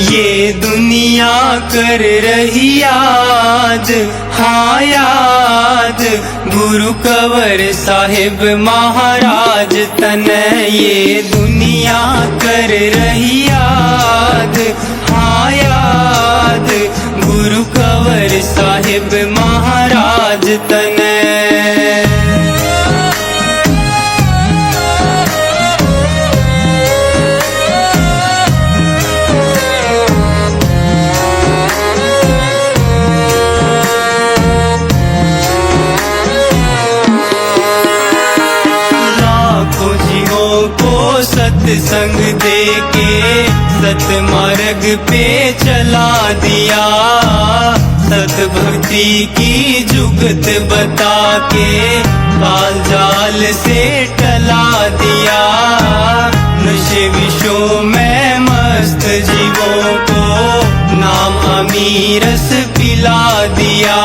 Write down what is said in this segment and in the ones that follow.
ये दुनिया कर रही याद, हाँ याद, गुरु कंवर साहिब महाराज तने। ये दुनिया कर रही याद, हाँ याद, गुरु कंवर साहिब महाराज तने। सत्संग दे के सतमार्ग पे चला दिया, सतभक्ति की जुगत बता के काल जाल से टला दिया। नशे विषयों में मस्त जीवों को नाम अमीरस पिला दिया।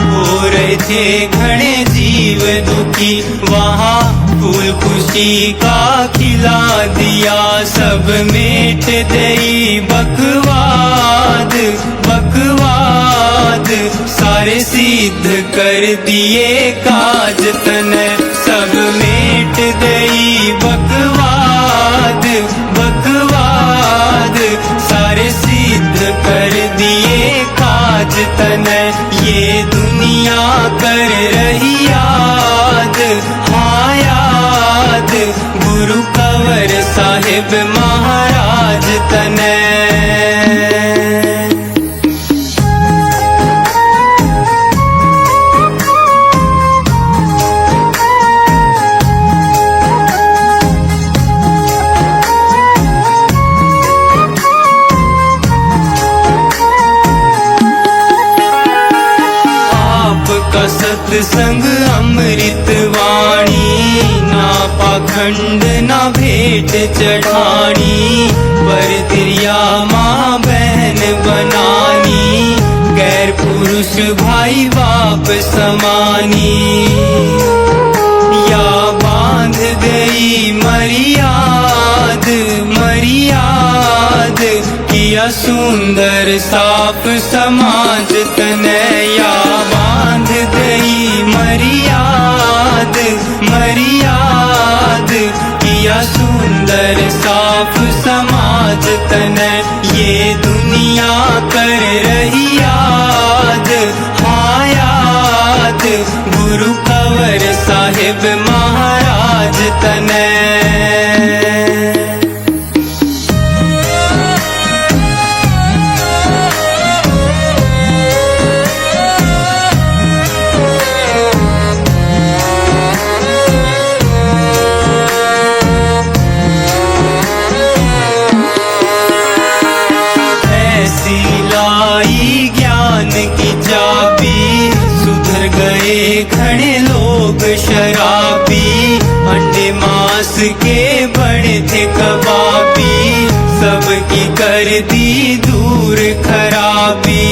हो रहे थे घने जीव दुखी, वहाँ फूल खुशी का खिला दिया। सब मेट दई बकवाद बकवाद, सारे सिद्ध कर दिए काज तने। सब मेट दई बकवाद बकवाद, सारे सिद्ध कर दिए काज तने। ये दुनिया कर रही याद, हाँ याद, गुरु कंवर साहिब महाराज तने। सत्संग अमृत वाणी, ना पाखंड ना भेंट चढ़ानी। पर दिया माँ बहन बनानी, गैर पुरुष भाई बाप समानी। या बांध गई मर्याद मर्याद, किया सुंदर साफ समाज तने। या बांध गई मर्याद मर्याद, किया सुंदर साफ समाज तने। ये दुनिया कर रही याद, हाँ याद, गुरु कंवर साहिब महाराज तने। घने लोग शराबी, अंडे मांस के बड़े थे कबाबी। सबकी कर दी दूर खराबी,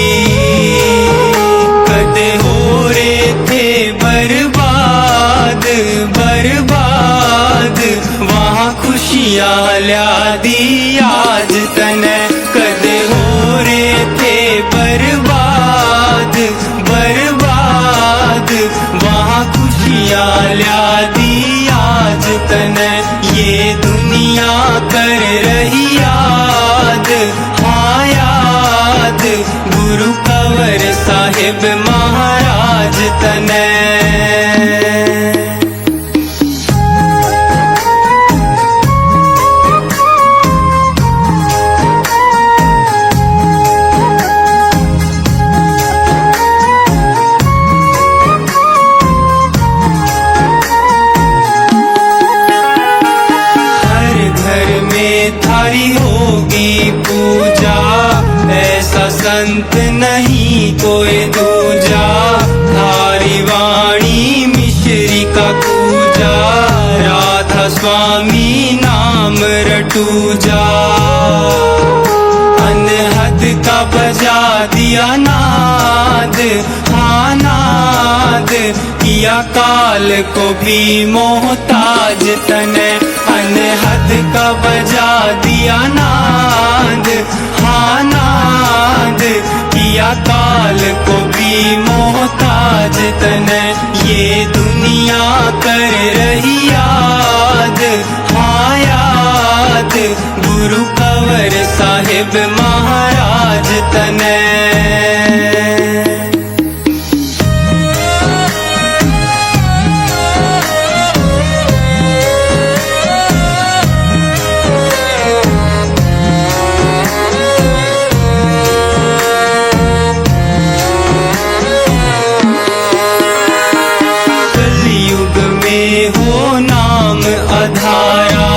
कदे हो रहे थे बर्बाद बर्बाद। वहाँ खुशियाँ ला दी आज तने। कदे हो रहे थे बर्बाद बर्बाद, वहाँ खुशियाँ ला दी आज तने। ये दुनिया कर रही याद, हाँ याद, गुरु कंवर साहिब महाराज तने। स्वामी नाम रटू जा। अनहद का बजा दिया नाद, हाँ नाद किया काल को भी मोहताज तने। अनहद का बजा दिया नाद, हाँ नाद किया काल को भी मोहताज तने। ये दुनिया कर रही याद, हाँ याद गुरु कंवर साहिब महाराज तने। धारा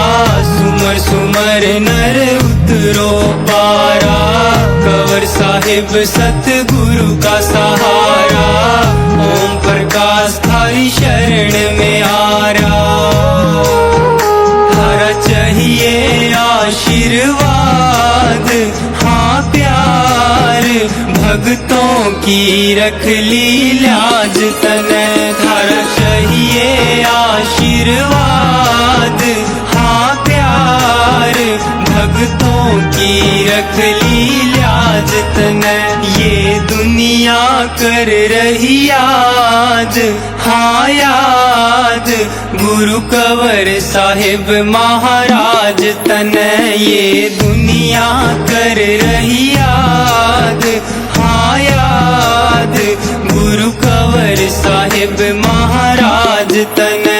सुमर सुमर नर उतरो पारा। कंवर साहिब सतगुरु का सहारा, ओम प्रकाश थारी शरण में आरा। हरा चाहिए आशीर्वाद, हाँ प्यार भक्तों की रख ली लाज तने। हरा चाहिए आशीर्वाद, हाँ प्यार भक्तों की रख ली लाज तने। ये दुनिया कर रही याद, हाँ याद गुरु कंवर साहिब महाराज तने। ये दुनिया कर रही याद, हाँ याद गुरु कंवर साहिब महाराज तने।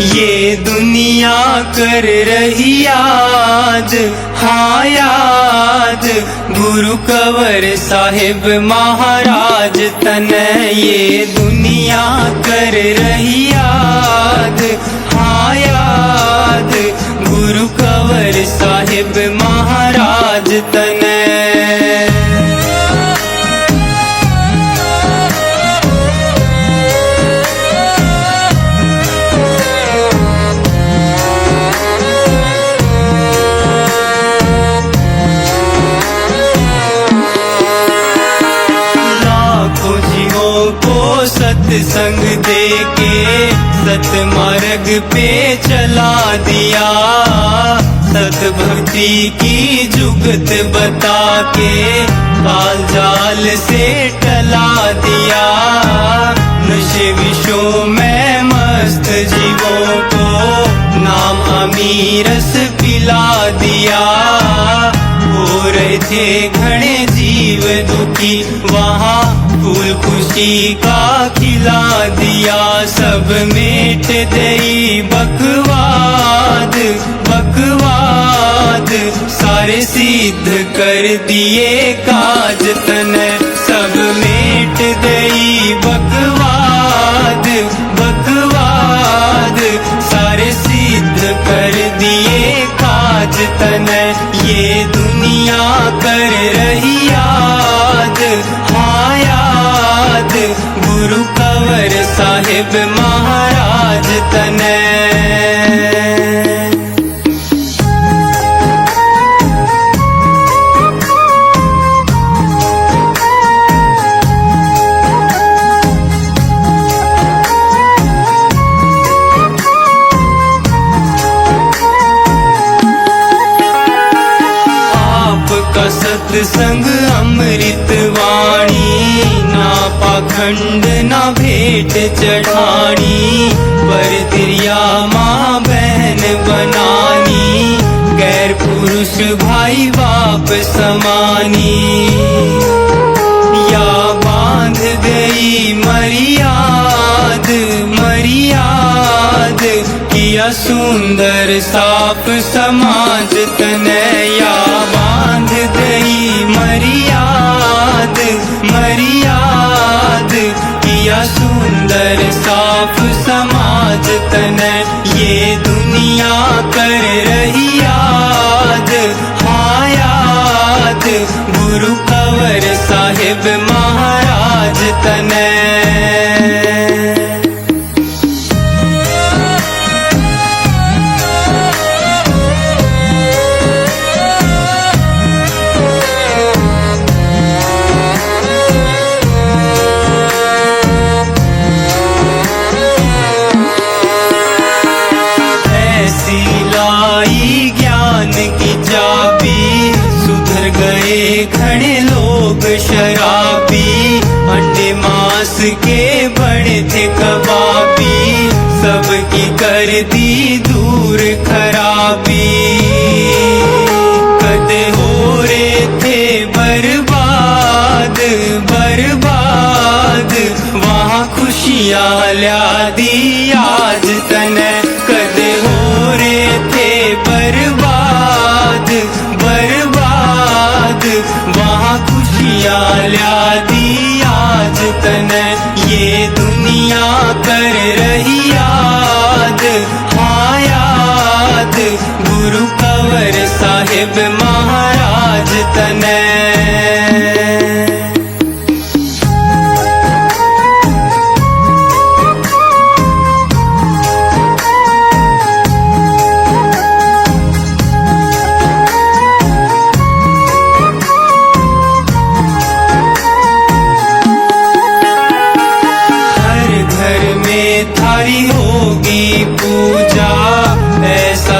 ये दुनिया कर रही याद, हाँ याद गुरु कंवर साहिब महाराज तने। ये दुनिया कर रही याद, हाँ याद गुरु कंवर साहिब महाराज तने। सत्संग दे के सतमार्ग पे चला दिया। सत भक्ति की जुगत बता के काल जाल से टला दिया। नशे विषयों में मस्त जीवों को नाम अमीरस पिला दिया। हो रहे थे घने जीव दुखी, वहाँ फूल खुशी का खिला दिया। सब मेट दई बकवाद बकवाद, सारे सिद्ध कर दिए काज तने। सब मेट दई बकवाद बकवाद, सारे सिद्ध कर दिए काज तने। ये दुनिया कर रही याद, हाँ याद गुरु कंवर साहिब महाराज तने। सत्संग अमृत वाणी, ना पाखंड ना भेंट चढ़ानी। पर तिरिया माँ बहन बनानी, गैर पुरुष भाई बाप समानी। या सुंदर साफ समाज तनया बांध दई मरियाद मरियाद किया सुंदर साफ समाज तन ये दुनिया कर रही याद हाँ याद गुरु कंवर साहिब महाराज तन खड़े लोग शराबी अंडे मांस के बड़े थे कबाबी सबकी कर दी दूर खराबी कदे हो रहे थे बर्बाद बर्बाद वहाँ खुशियाँ ला दी आज तने कदे हो रहे थे बर्बाद बर्बाद वहाँ खुशियाँ ला दी आज तन ये दुनिया कर रही याद हाँ याद गुरु कंवर साहिब महाराज तन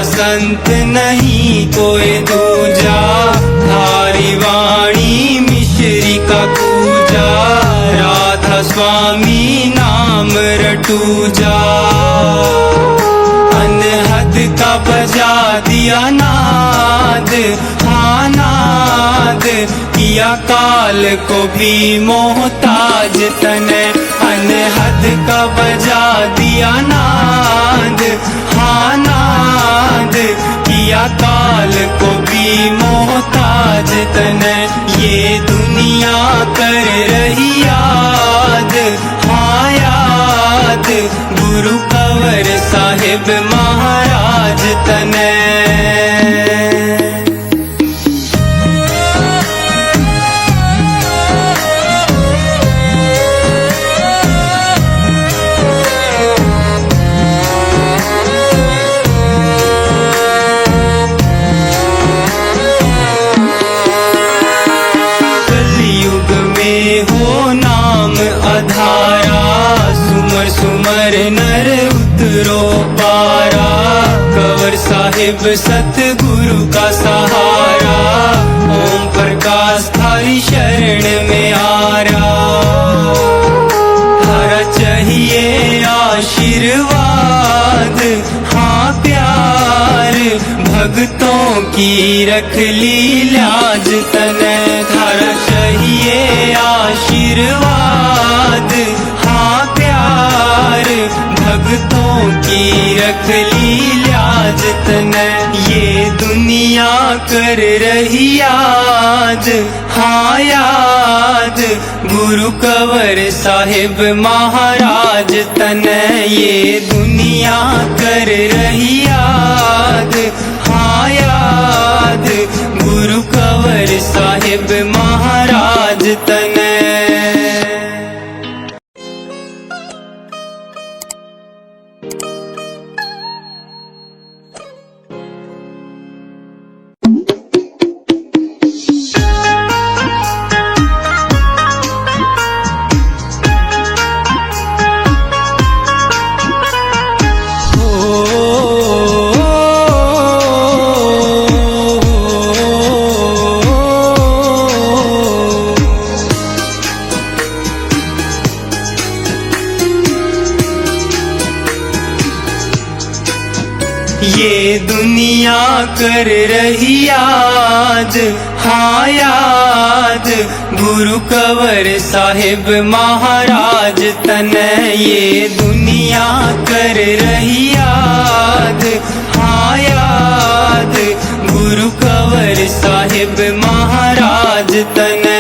संत नहीं कोई दूजा थारी वाणी मिश्री का पूजा राधा स्वामी नाम रटूजा अनहद का बजा दिया नाद हाँ नाद किया काल को भी मोहताज तन अनहद का बजा दिया नाद हाँ नाद किया काल को भी मोहताज तन ये दुनिया कर रही याद हाँ याद गुरु कंवर साहिब महाराज तन सुमर नर उतरो पारा कंवर साहिब सतगुरु का सहारा ओम प्रकाश थारी शरण में आरा थारा चाहिए आशीर्वाद हाँ प्यार भक्तों की रख ली लाज तन थारा चाहिए आशीर्वाद हाँ प्यार भक्तों की रख ली लाज तन ये दुनिया कर रही याद हाँ याद गुरु कंवर साहिब महाराज तन ये दुनिया कर रही याद हाँ याद गुरु कंवर साहिब महाराज तन ये दुनिया कर रही याद, हाँ याद गुरु कंवर साहिब महाराज तनय। ये दुनिया कर रही याद, हाँ याद गुरु कंवर साहिब महाराज तनय।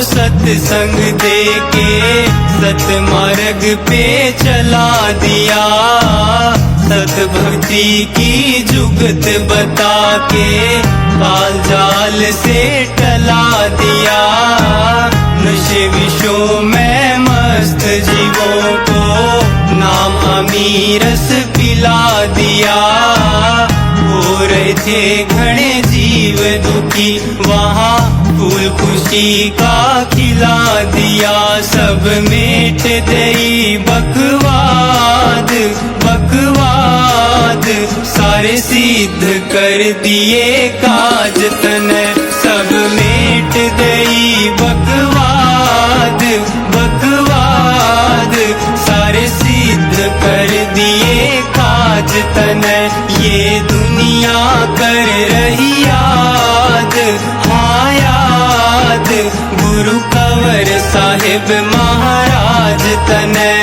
सत्संग दे के सतमार्ग पे चला दिया, सतभक्ति की जुगत बता के काल जाल से टला दिया। नशे विषयों में मस्त जीवों को नाम अमीरस पिला दिया। हो रहे थे घने जीव दुखी, वहाँ फूल खुशी का खिला दिया। सब मेट गई बकवाद, बकवाद सारे सिद्ध कर दिए काज तनय। सब मेट गई बकवाद, बकवाद सारे सिद्ध कर दिए काज तनय। ये दुनिया कर रही याद, हाँ याद गुरु कंवर साहिब महाराज तनय।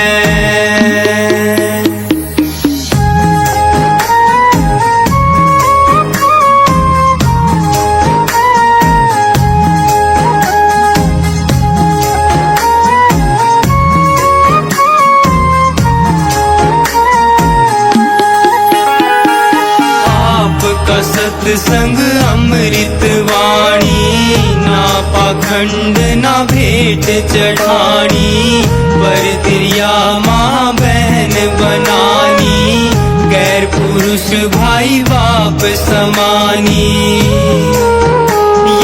सत्संग अमृत वाणी, ना पाखंड ना भेंट चढ़ानी। पर दिया माँ बहन बनानी, गैर पुरुष भाई बाप समानी।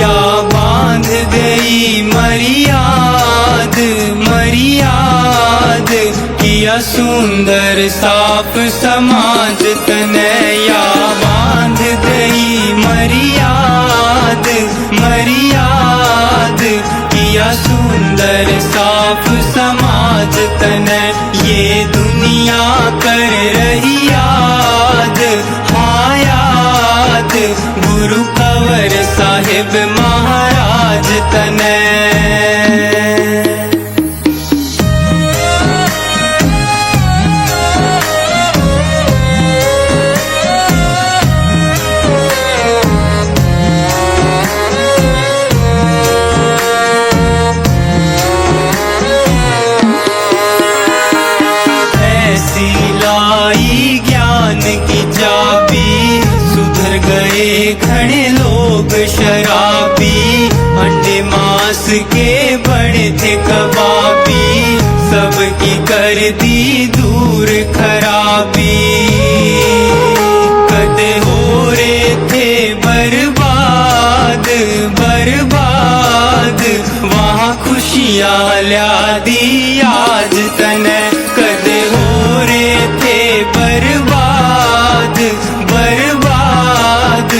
या बांध गई मर्याद, मर्याद किया सुंदर साफ समाज तनय। या बांध गई मर्याद, मर्याद किया सुंदर साफ समाज तनय। ये दुनिया कर रही याद, हाँ याद गुरु कंवर साहिब महाराज तनय। घने लोग शराबी, अंडे मांस के बड़े थे कबाबी। सबकी कर दी दूर खराबी, कदे हो रहे थे बर्बाद, बर्बाद वहाँ खुशियाँ ला दी आज तनय। कदे हो रहे थे बर्बाद, बर्बाद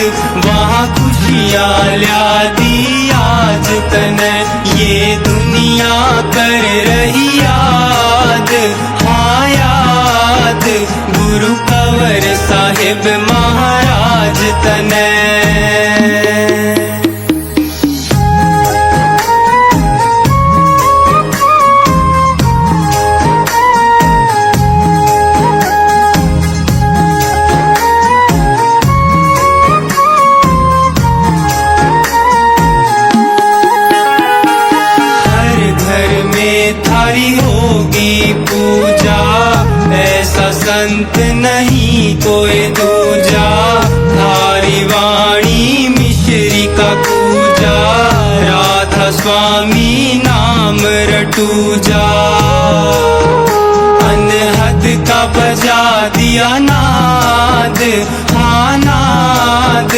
वहाँ खुशियाँ ला दी आज तनय। ये दुनिया कर रही याद, हाँ याद गुरु कंवर साहिब महाराज तनय। होगी पूजा, ऐसा संत नहीं कोई दूजा। थारी वाणी मिश्री का पूजा, राधा स्वामी नाम रटूजा। अनहद का बजा दिया नाद, हाँ नाद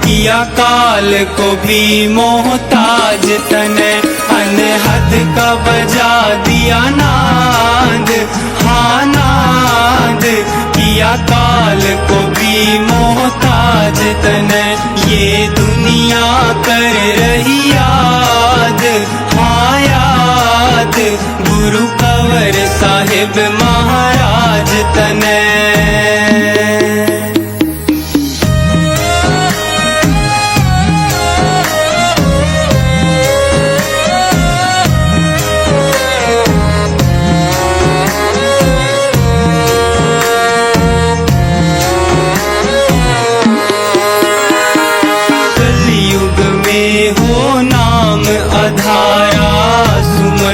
किया काल को भी मोहताज तनय। अनहद का बजा दिया नाद, हाँ नाद किया काल को भी मोहताज तने। ये दुनिया कर रही याद, हाँ याद गुरु कंवर साहिब महाराज तने।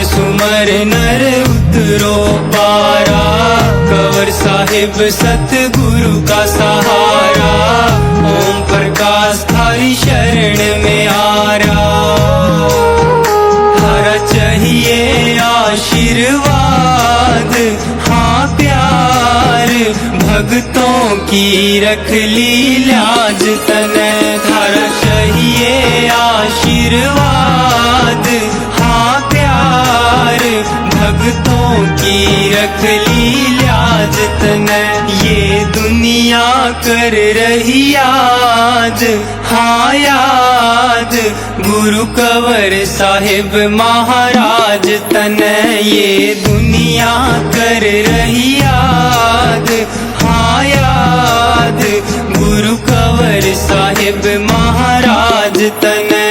सुमर नर उतरो पारा, कंवर साहिब सतगुरु का सहारा। ओम प्रकाश थारी शरण में आरा, थारा चाहिए आशीर्वाद, हाँ प्यार भक्तों की रख ली लाज तने। थारा चाहिए आशीर्वाद, हाँ प्यार भक्तों की रख ली लाज तने। ये दुनिया कर रही याद, हाँ याद गुरु कंवर साहिब महाराज तने। ये दुनिया कर रही याद, हाँ याद गुरु कंवर साहिब महाराज तने।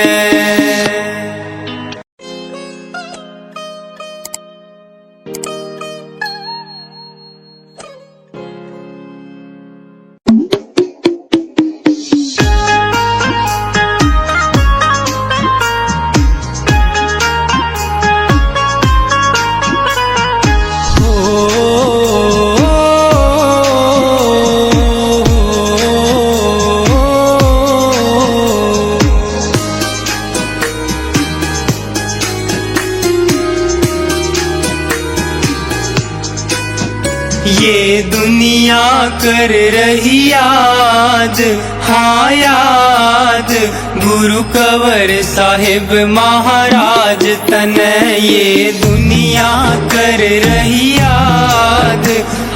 ये दुनिया कर रही याद, हाँ याद गुरु कंवर साहिब महाराज तने। ये दुनिया कर रही याद,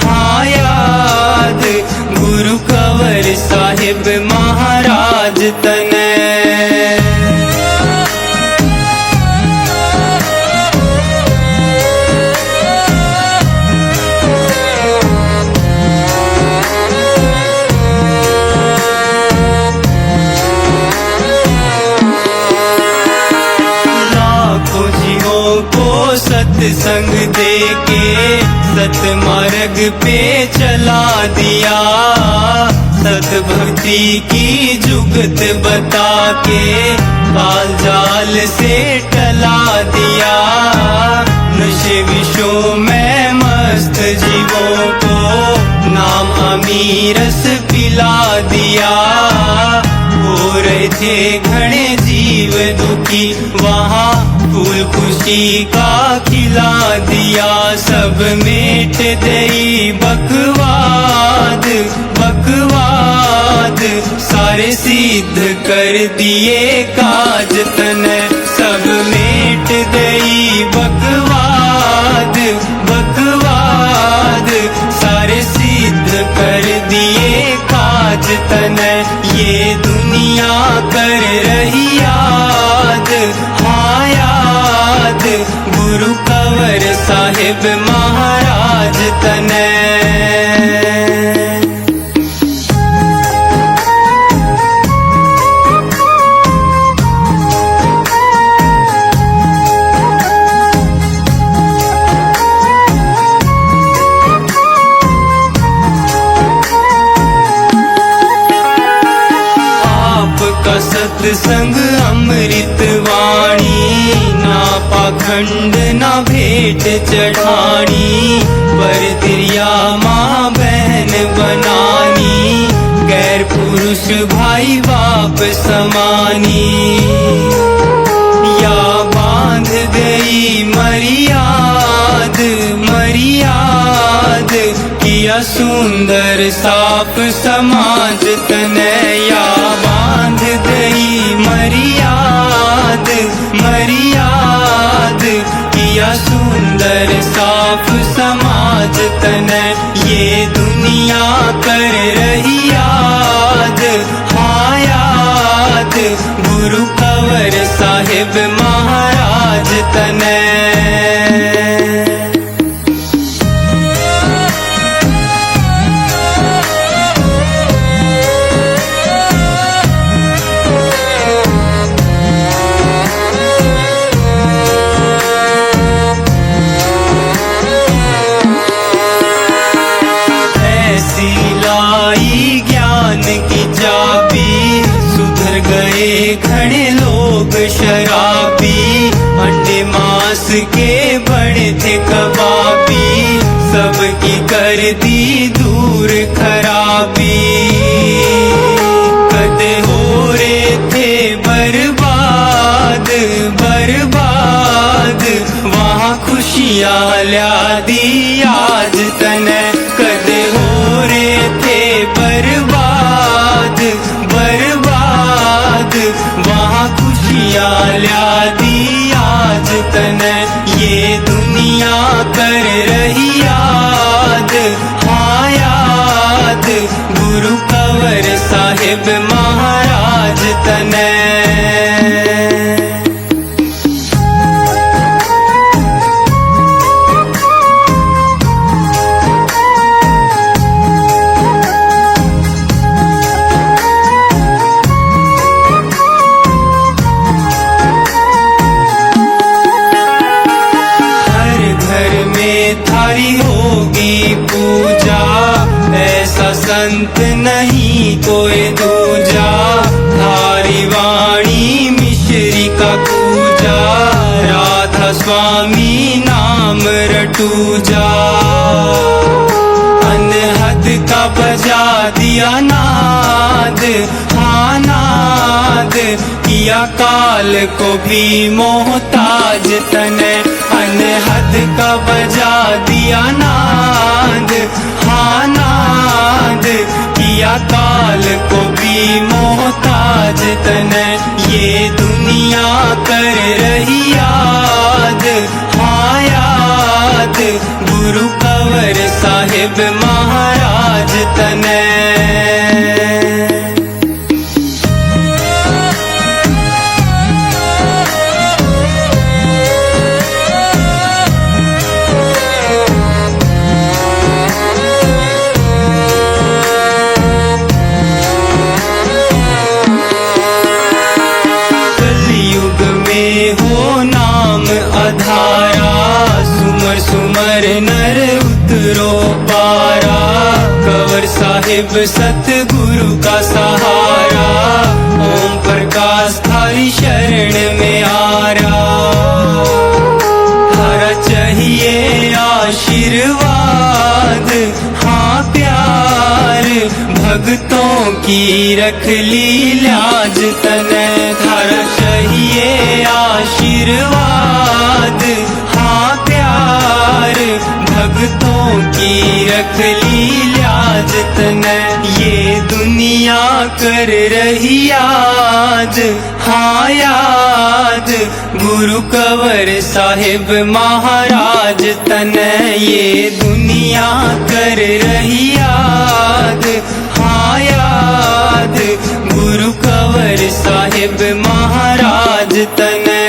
हाँ याद गुरु कंवर साहिब महाराज तने। सत्संग दे के सतमार्ग पे चला दिया, सतभक्ति की जुगत बता के काल जाल से टला दिया। नशे विषयों में मस्त जीवों को नाम अमीरस पिला दिया। हो रहे थे घने जीव दुखी, वहाँ फूल खुशी का खिला दिया। सब मेट गई बकवाद, बकवाद सारे सिद्ध कर दिए काज तने। सब मेट गई बकवाद, बकवाद सारे सिद्ध कर दिए काज तने। ये दुनिया कर रही याद, हाँ याद गुरु कंवर साहिब महाराज तने। सत्संग अमृत वाणी, ना पाखंड ना भेंट चढ़ानी। पर दिया माँ बहन बनानी, गैर पुरुष भाई बाप समानी। या बांध गई मर्याद, मर्याद किया सुंदर साफ समाज तने। या बांध गई मर्याद, मर्याद किया सुंदर साफ समाज तने। शराबी, अंडे मांस के बड़े थे कबाबी, सबकी कर दी दूर खराबी। कदे हो रहे थे बर्बाद बर्बाद, वहाँ खुशियाँ ल्या दी आज तने। कदे हो रहे थे बर्बाद बर्बाद, वहाँ खुशियाँ ल्या दी आज तने। ये दुनिया कर रही याद, हाँ याद, गुरु कंवर साहिब महाराज तने। थारी होगी पूजा, ऐसा संत नहीं कोई दूजा। थारी वाणी मिश्री का पूजा, राधा स्वामी नाम रटूजा। अनहद का बजा दिया नाद, हाँ नाद, किया काल को भी मोहताज तने। अनहद का बजा दिया नाद, हाँ नाद, किया काल को भी मोहताज तने। ये दुनिया कर रही याद, हाँ याद, गुरु कंवर साहिब महाराज तने। धारा सुमर सुमर नर उतरो पारा, कंवर साहिब सतगुरु का सहारा। ओम प्रकाश थारी शरण में आरा, थारा चाहिए आशीर्वाद, हाँ प्यार, भक्तों की रख ली लाज तने। थारा चाहिए आशीर्वाद, हाँ प्यार, भक्तों की रख ली लाज तने। ये दुनिया कर रही याद, हाँ याद, गुरु कंवर साहिब महाराज तने। ये दुनिया कर रही याद, हाँ याद, गुरु कंवर साहिब महाराज तने।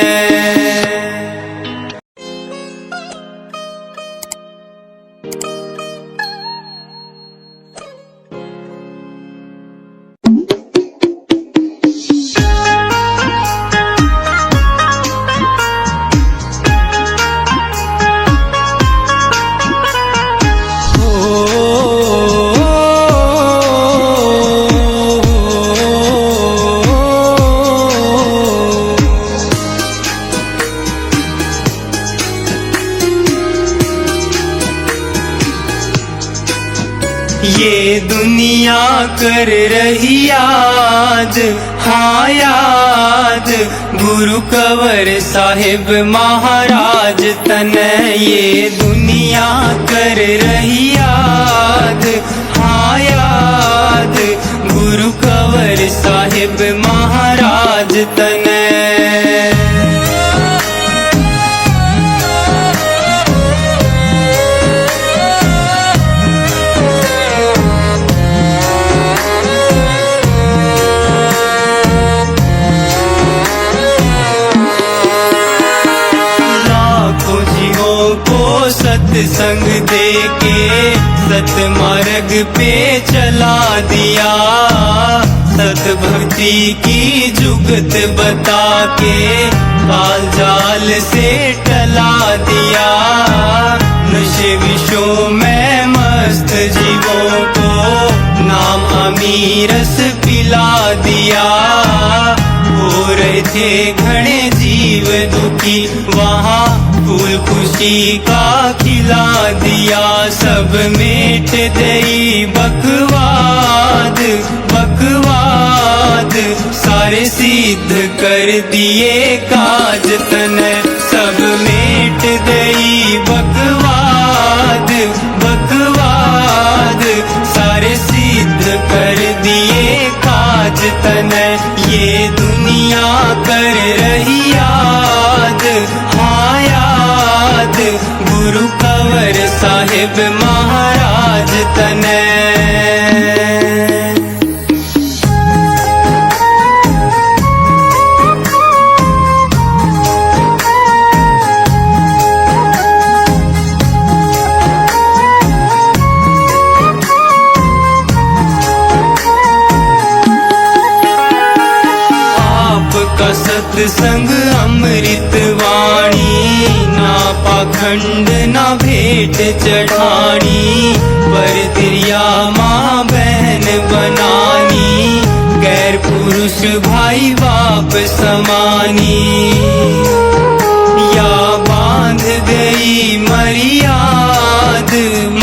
ये दुनिया कर रही याद, हाँ याद, गुरु कंवर साहिब महाराज तने। ये दुनिया कर रही याद, हाँ याद, गुरु कंवर साहिब महाराज तने। सत्संग दे के सतमार्ग पे चला दिया, सतभक्ति की जुगत बता के काल जाल से टला दिया। नशे विषयों में मस्त जीवों को नाम अमीरस पिला दिया, और गए थे घने जीव दुखी, वहाँ फूल खुशी का खिला दिया। सब मेट गई बकवाद बकवाद, सारे सिद्ध कर दिए काज तनय। सब मेट गई बकवाद बकवाद, सारे सिद्ध कर दिए काज तनय। ये दुनिया कर रही याद, हाँ याद, गुरु कंवर साहिब महाराज तनय। सत्संग अमृत वाणी, ना पाखंड ना भेंट चढ़ानी। पर दिया माँ बहन बनानी, गैर पुरुष भाई बाप समानी। या बांध गई मर्याद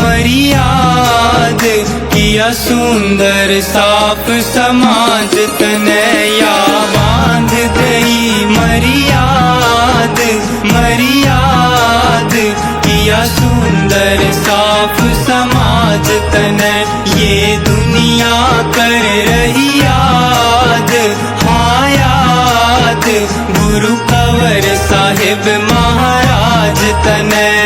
मर्याद, किया सुंदर साफ समाज तनय। या बांध गई मर्याद मर्याद, किया सुंदर साफ समाज तनय। ये दुनिया कर रही याद, हाँ याद, गुरु कंवर साहिब महाराज तनय।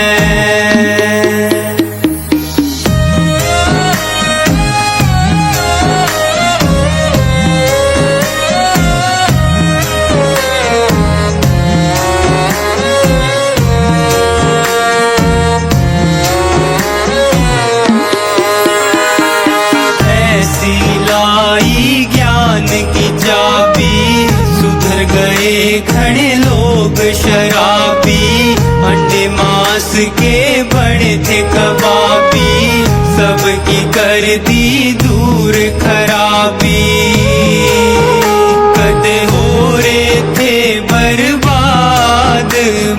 घने लोग शराबी, अंडे मांस के बड़े थे कबाबी। सबकी कर दी दूर खराबी, कदे हो रहे थे बर्बाद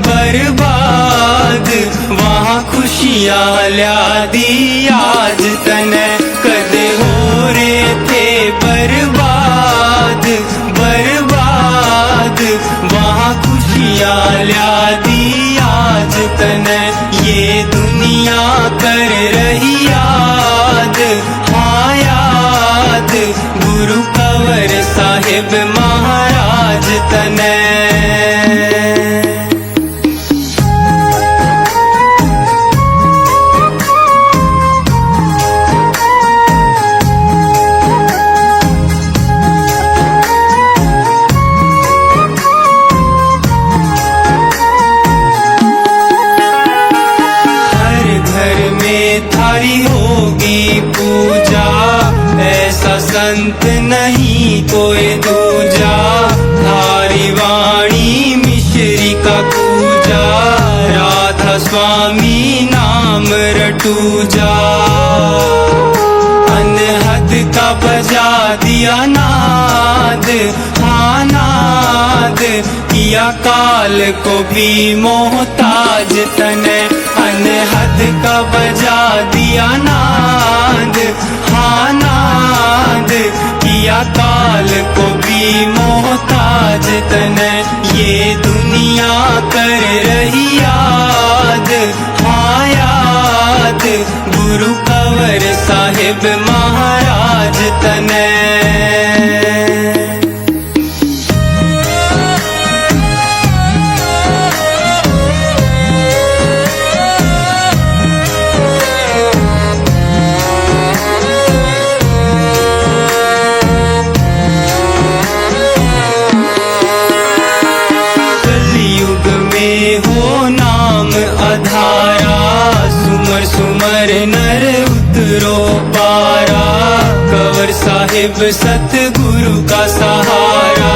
बर्बाद, वहाँ खुशियाँ ला दी आज तनय। कदे हो रहे थे बर्बाद बर्बाद, वहाँ खुशियाँ ला दी आज तनय। ये दुनिया कर रही याद, हाँ याद, गुरु कंवर साहिब महाराज तनय। थारी होगी पूजा, ऐसा संत नहीं कोई दूजा। थारी वाणी मिश्री का पूजा, राधा स्वामी नाम रटूजा। अनहद का बजा दिया नाद, हाँ नाद, किया काल को भी मोहताज तनय। अनहद का बजा दिया नाद, हाँ नाद, किया काल को भी मोहताज तनय। ये दुनिया कर रही याद, हाँ याद, गुरु कंवर साहिब महाराज तनय। धारा सुमर सुमर नर उतरो पारा, कंवर साहिब सतगुरु का सहारा।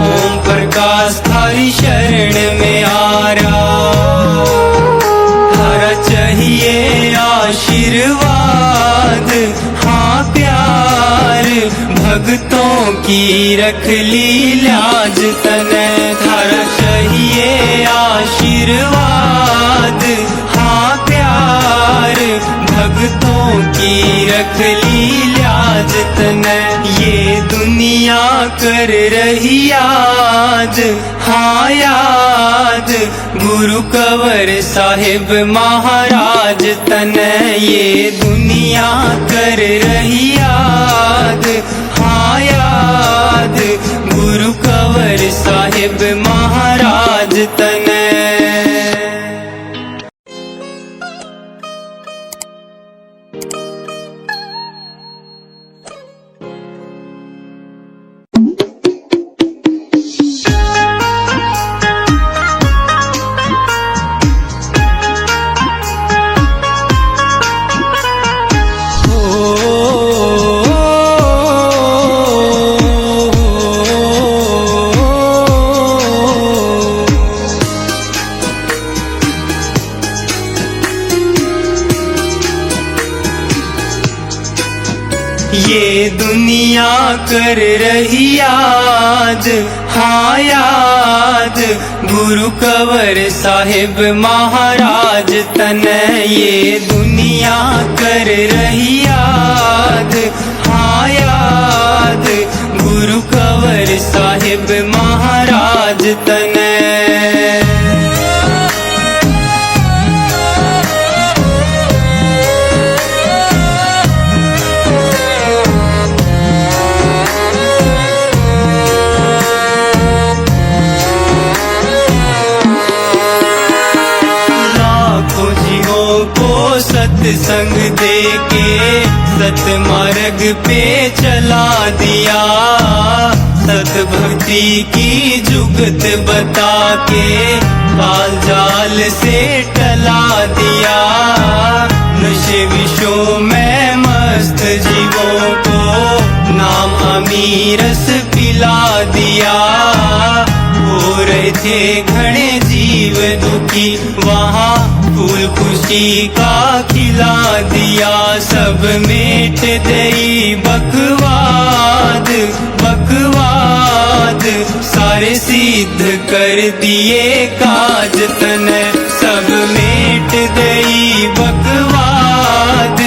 ओम प्रकाश थारी शरण में आरा, थारा चाहिए आशीर्वाद, हाँ प्यार, भक्तों की की रख ली लाज तने धारा चाहिए आशीर्वाद हाँ प्यार भक्तों की रख ली लाज तने ये दुनिया कर रही याद हाँ याद गुरु कंवर साहिब महाराज तने ये दुनिया कर रही याद हाँ याद गुरु कंवर साहिब महाराज तने। ये दुनिया कर रही याद हाँ याद गुरु कंवर साहिब महाराज तने ये दुनिया कर रही याद हाँ याद गुरु कंवर साहिब महाराज तने। सत्संग दे के सतमार्ग पे चला दिया सत भक्ति की जुगत बता के काल जाल से टला दिया नशे विषयों में मस्त जीवों को नाम अमीरस पिला दिया हो रहे थे घने जीव दुखी वहाँ फूल खुशी का खिला दिया सब मेट दई बकवाद बकवाद सारे सिद्ध कर दिए काज तने सब मेट दई बकवाद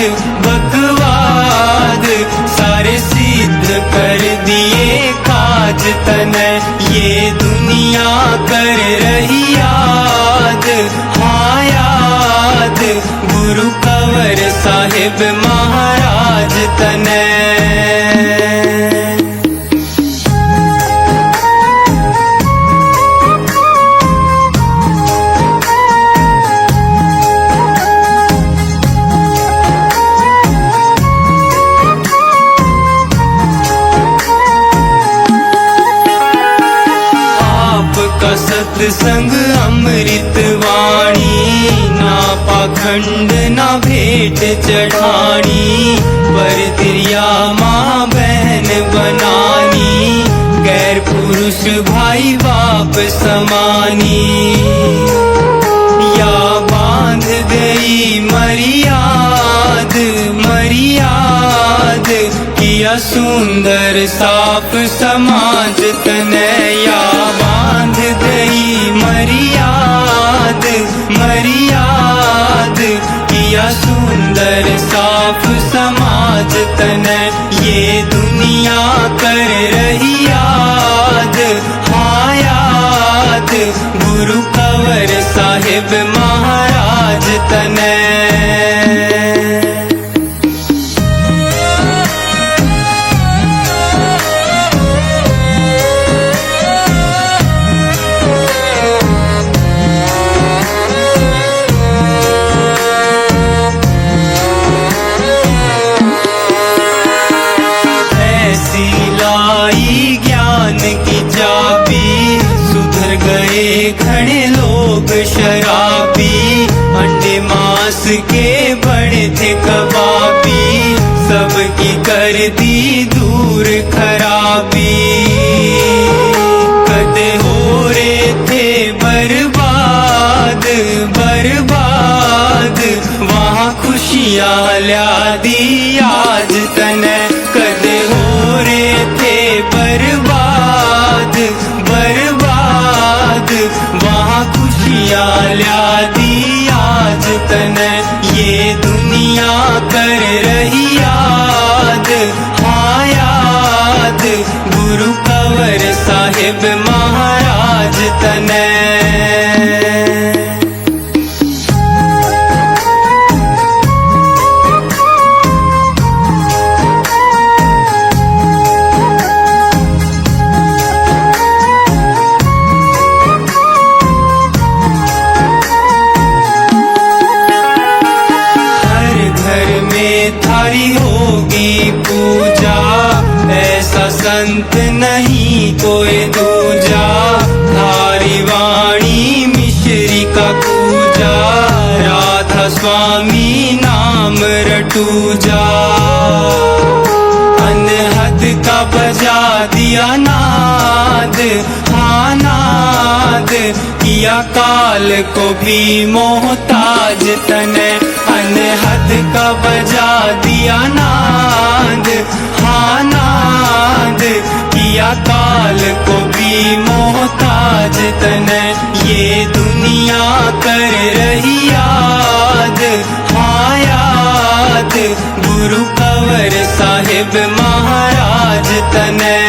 बकवाद सारे सिद्ध कर दिए काज तने ये दुनिया कर रही याद हाँ याद गुरु कंवर साहिब महाराज तने। सत्संग अमृत वाणी ना पाखंड ना भेंट चढ़ानी पर तिरिया माँ बहन बनानी गैर पुरुष भाई बाप समानी या बांध गई मर्याद मर्याद किया सुंदर साफ समाज तने या बांध गई मर्याद मर्याद किया सुंदर साफ समाज तने ये दुनिया कर रही याद हाँ याद गुरु कंवर साहिब महाराज तने। घने लोग शराबी अंडे मांस के बड़े थे कबाबी सबकी कर दी दूर खराबी कदे हो रहे थे बर्बाद बर्बाद वहाँ खुशियाँ ला दी आज तने कदे हो रहे थे दुनिया ल्यादी आज तने, ये दुनिया कर रही याद, हाँ याद गुरु कंवर साहिब महाराज तने। थारी होगी पूजा, ऐसा संत नहीं कोई दूजा, थारी वाणी मिश्री का पूजा, राधा स्वामी नाम रटूजा। अनहद का बजा दिया नाद, हाँ नाद किया काल को भी मोहताज तने, अनहद का बजा दिया नाद, हाँ नाद किया काल को भी मोहताज तने, ये दुनिया कर रही याद, हाँ याद गुरु कंवर साहिब महाराज तने।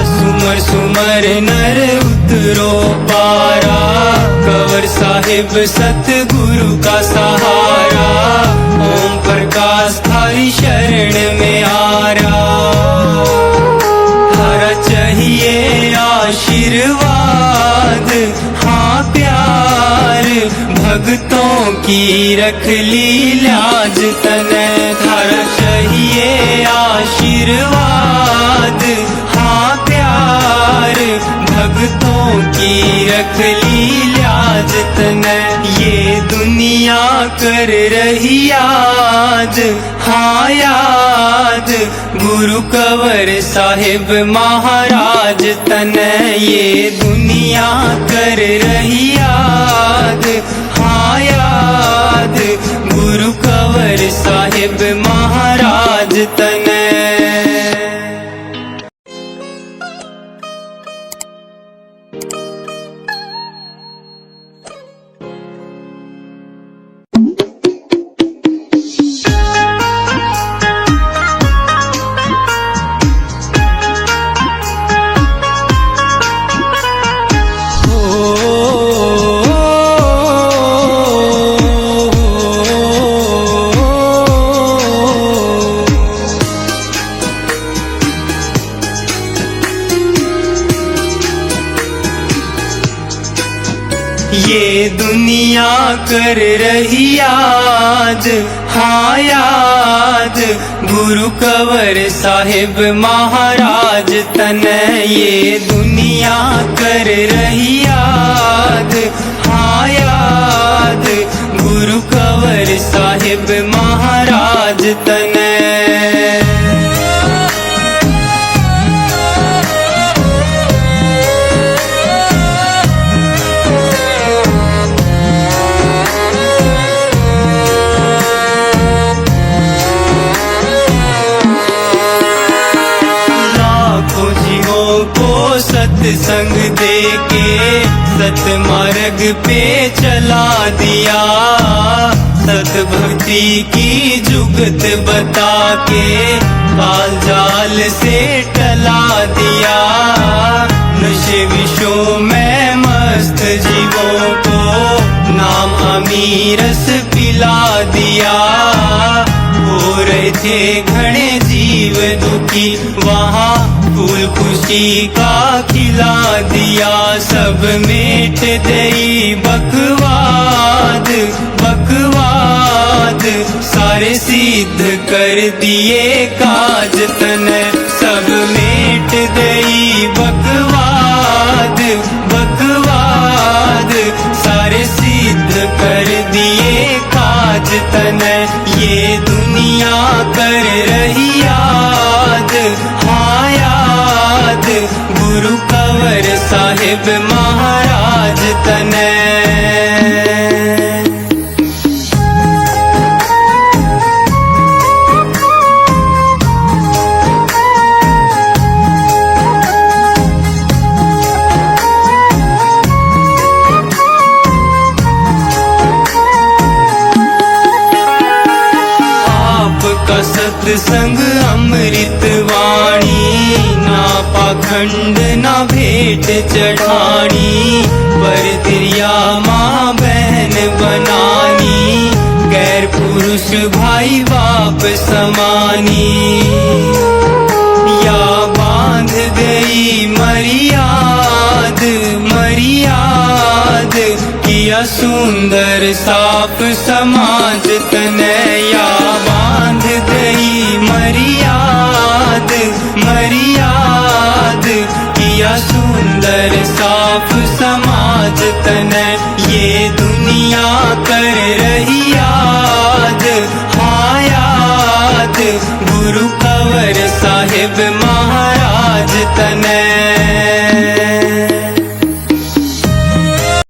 सुमर सुमर नर उतरो पारा, कंवर साहिब सतगुरु का सहारा, ओम प्रकाश थारी शरण में आरा। थारा चाहिए आशीर्वाद, हाँ प्यार भक्तों की रख ली लाज तने, थारा चाहिए आशीर्वाद, हाँ प्यार भक्तों की रख ली लाज तने, ये दुनिया कर रही याद, हाँ याद गुरु कंवर साहिब महाराज तने, ये दुनिया कर रही याद, हाँ याद गुरु कंवर साहिब महाराज तने। ये दुनिया कर रही याद, हाँ याद गुरु कंवर साहिब महाराज तने, ये दुनिया कर रही याद, हाँ याद गुरु कंवर साहिब महाराज तने। सत्संग देके सतमार्ग पे चला दिया, सत भक्ति की जुगत बता के काल जाल से टला दिया। नशे विषयों में मस्त जीवों को नाम अमीरस पिला दिया। हो रहे थे घने जीव दुखी, वहाँ फूल खुशी का खिला दिया। सब मेट गई बकवाद बकवाद, सारे सिद्ध कर दिए काज तने। सब मेट गई बकवाद बकवाद, सारे सिद्ध कर दिए काज तने। ये दुनिया कर रही याद, हाँ याद गुरु कंवर साहिब महाराज तने। का सत्संग अमृत वाणी, ना पाखंड ना भेंट चढ़ानी, पर दिया माँ बहन बनानी, गैर पुरुष भाई बाप समानी। या बांध गई मर्याद मर्याद, किया सुंदर साफ समाज तने। या बांध गई मर्याद मर्याद, किया सुंदर साफ समाज तने। ये दुनिया कर रही याद, हाँ याद